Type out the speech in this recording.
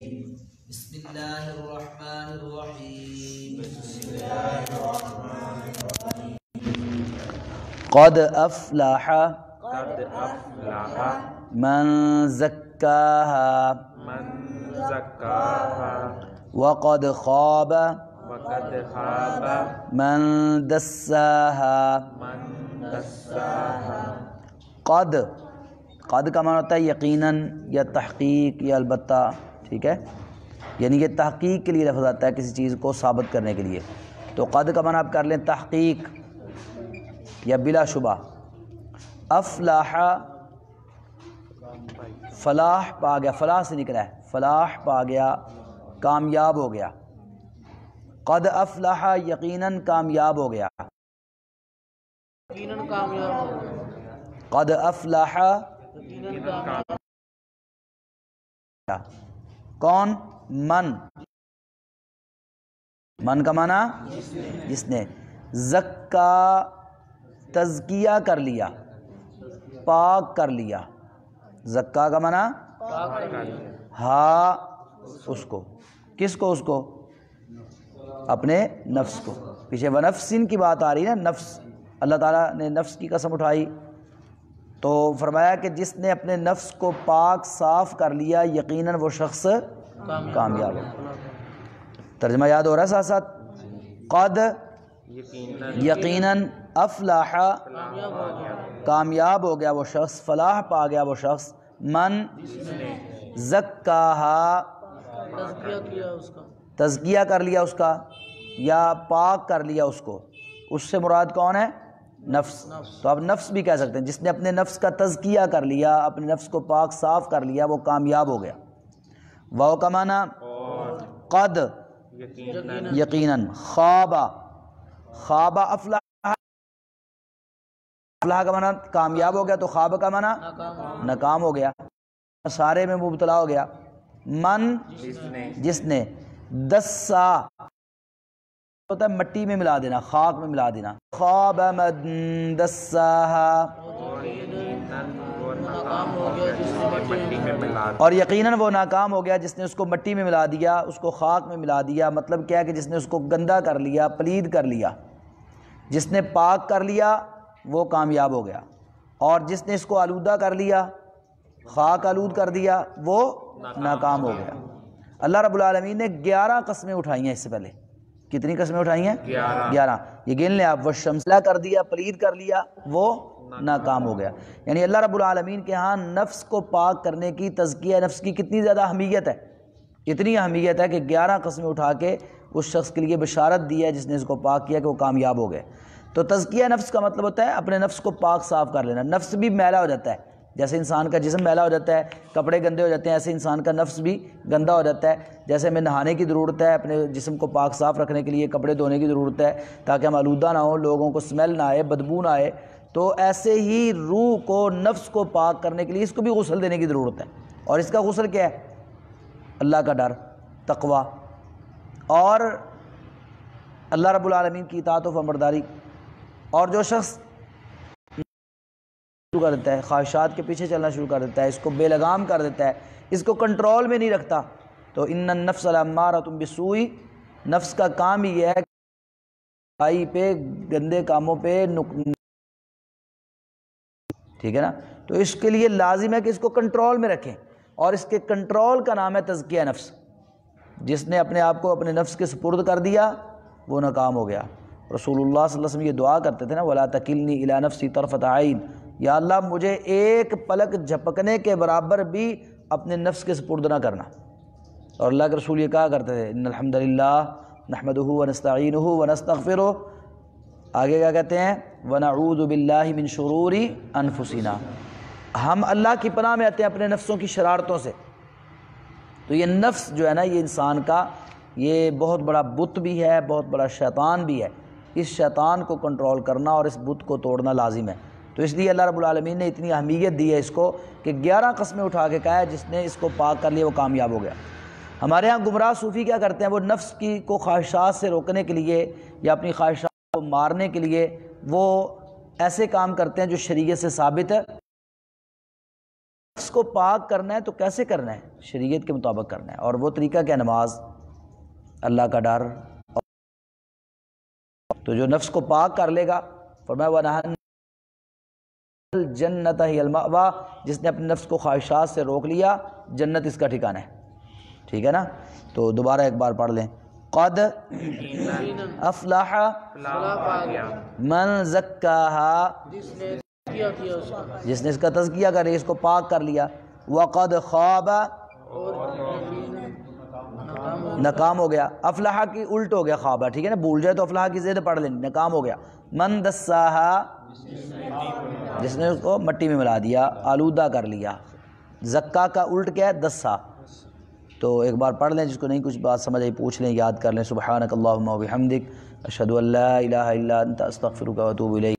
بسم اللہ الرحمن الرحیم قد افلح من زکاہا وقد خاب من دساہا۔ قد کا معنی ہوتا ہے یقیناً یا تحقیق یا البتہ، ٹھیک ہے، یعنی یہ تحقیق کے لیے لفظ آتا ہے کسی چیز کو ثابت کرنے کے لیے، تو قد کا معنی آپ کر لیں تحقیق یا بلا شبہ۔ افلاح فلاح پا گیا، فلاح سے نکلا ہے، فلاح پا گیا، کامیاب ہو گیا۔ قد افلح یقیناً کامیاب ہو گیا، قد افلح کون؟ من کا معنی جس نے، زکا تزکیہ کر لیا، پاک کر لیا، زکا کا معنی ہا اس کو، کس کو؟ اس کو اپنے نفس کو۔ پیچھے ونفسن کی بات آ رہی ہے نا، نفس، اللہ تعالیٰ نے نفس کی قسم اٹھائی تو فرمایا کہ جس نے اپنے نفس کو پاک صاف کر لیا یقیناً وہ شخص کامیاب ہے۔ ترجمہ یاد ہو رہا ہے ساتھ ساتھ؟ قد یقیناً افلاح کامیاب ہو گیا وہ شخص، فلاح پا گیا وہ شخص، من زکاہا تزکیہ کر لیا اس کا یا پاک کر لیا اس کو، اس سے مراد کون ہے؟ نفس۔ تو آپ نفس بھی کہہ سکتے ہیں، جس نے اپنے نفس کا تزکیہ کر لیا، اپنے نفس کو پاک صاف کر لیا، وہ کامیاب ہو گیا۔ واو کا معنی قد یقیناً، خواب افلاح، افلاح کا معنی کامیاب ہو گیا، تو خواب کا معنی ناکام ہو گیا، سارے میں مبتلا ہو گیا۔ من جس نے، دسا ہوتا ہے مٹی میں ملا دینا، خاک میں ملا دینا، خواب من دساہا، اور یقیناً وہ ناکام ہو گیا جس نے اس کو مٹی میں ملا دیا، اس کو خاک میں ملا دیا۔ مطلب کیا ہے کہ جس نے اس کو گندا کر لیا، پلید کر لیا۔ جس نے پاک کر لیا وہ کامیاب ہو گیا، اور جس نے اس کو آلودہ کر لیا، خاک آلود کر دیا، وہ ناکام ہو گیا۔ اللہ رب العالمین نے 11 قسمیں اٹھائی ہیں اس سے پہلے۔ کتنی قسمیں اٹھائی ہیں؟ 11۔ یہ گن لیں آپ، وہ شمسلہ کر دیا، پلید کر لیا، وہ ناکام ہو گیا۔ یعنی اللہ رب العالمین کے ہاں نفس کو پاک کرنے کی، تزکیہ نفس کی کتنی زیادہ اہمیت ہے، اتنی اہمیت ہے کہ 11 قسمیں اٹھا کے اس شخص کے لیے بشارت دی ہے جس نے اس کو پاک کیا کہ وہ کامیاب ہو گئے۔ تو تزکیہ نفس کا مطلب ہوتا ہے اپنے نفس کو پاک صاف کر لینا۔ نفس بھی میلا ہو جاتا ہے، جیسے انسان کا جسم میلا ہو جاتا ہے، کپڑے گندے ہو جاتے ہیں، ایسے انسان کا نفس بھی گندا ہو جاتا ہے۔ جیسے ہمیں نہانے کی ضرورت ہے، اپنے جسم کو پاک صاف رکھنے کے لیے کپڑے دھونے کی ضرورت ہے تاکہ ہم آلودہ نہ ہوں، لوگوں کو اسمیل نہ آئے، بدبو نہ آئے، تو ایسے ہی روح کو، نفس کو پاک کرنے کے لیے اس کو بھی غسل دینے کی ضرورت ہے۔ اور اس کا غسل کیا ہے؟ اللہ کا ڈر، تقوی، اور اللہ رب العالمین کی اطاعت و فرمانبرداری۔ اور جو شخص شروع کر دیتا ہے، خواہشات کے پیچھے چلنا شروع کر دیتا ہے، اس کو بے لگام کر دیتا ہے، اس کو کنٹرول میں نہیں رکھتا، تو ان النفس لامارۃ بالسوء، نفس کا کام ہی یہ ہے برائی پہ، گندے کاموں پہ، ٹھیک ہے نا۔ تو اس کے لیے لازم ہے کہ اس کو کنٹرول میں رکھیں، اور اس کے کنٹرول کا نام ہے تزکیہ نفس۔ جس نے اپنے آپ کو اپنے نفس کے سپرد کر دیا وہ ناکام ہو گیا۔ رسول اللہ صلی اللہ علیہ وسلم یہ دعا کرتے تھے نا، وَلَا تَكِلْنِي إِلَىٰ نَفْسِي طَرْفَةَ عَيْنٍ، یا اللہ مجھے ایک پلک جھپکنے کے برابر بھی اپنے نفس کے سپرد نہ کرنا۔ اور اللہ کے رسول یہ کہا کرتے تھے، ان الحمد للہ نحمدہ ونستعینہ ونستغفرہ، آگے کیا کہتے ہیں؟ ونعوذ باللہ من شرور انفسنا، ہم اللہ کی پناہ میں آتے ہیں اپنے نفسوں کی شرارتوں سے۔ تو یہ نفس جو ہے نا، یہ انسان کا یہ بہت بڑا بت بھی ہے، بہت بڑا شیطان بھی ہے۔ اس شیطان کو کنٹرول کرنا اور اس بت کو توڑنا لازم ہے۔ تو اس لیے اللہ رب العالمین نے اتنی اہمیت دی ہے اس کو کہ 11 قسمیں اٹھا کے کہا ہے جس نے اس کو پاک کر لیا وہ کامیاب ہو گیا۔ ہمارے ہاں گمراہ صوفی کیا کرتے ہیں، وہ نفس کی کو خواہشات سے روکنے کے لیے یا اپنی خواہشات کو مارنے کے لیے وہ ایسے کام کرتے ہیں جو شریعت سے ثابت ہے۔ نفس کو پاک کرنا ہے تو کیسے کرنا ہے؟ شریعت کے مطابق کرنا ہے، اور وہ طریقہ کیا؟ نماز، اللہ کا ڈر۔ تو جو نفس کو پاک کر لے گا، فرمایا وَنَهَا الْجَنَّةَ هِيَ الْمَأْوَىٰ، جس نے اپنے نفس کو خواہشات سے روک لیا جنت اس کا ٹھکانہ ہے، ٹھیک ہے نا؟ تو دوبارہ ایک بار پڑھ لیں، قد افلح من زکاہا، جس نے اس کا تزکیہ کر لیا، اس کو پاک کر لیا، وقد خاب، ناکام ہو گیا۔ افلح کی الٹ ہو گیا خوابہ، ٹھیک ہے نا؟ بھول جائے تو افلح کی زید پڑھ لیں، ناکام ہو گیا۔ من دساہا، جس نے اس کو مٹی میں ملا دیا، آلودہ کر لیا۔ زکا کا الٹ کیا ہے؟ دسا۔ تو ایک بار پڑھ لیں، جس کو نہیں کچھ بات سمجھ آئی پوچھ لیں، یاد کر لیں۔ سبحانک اللہم و بحمدک، اشہد ان لا الہ الا انت، استغفرک و اتوب الیک۔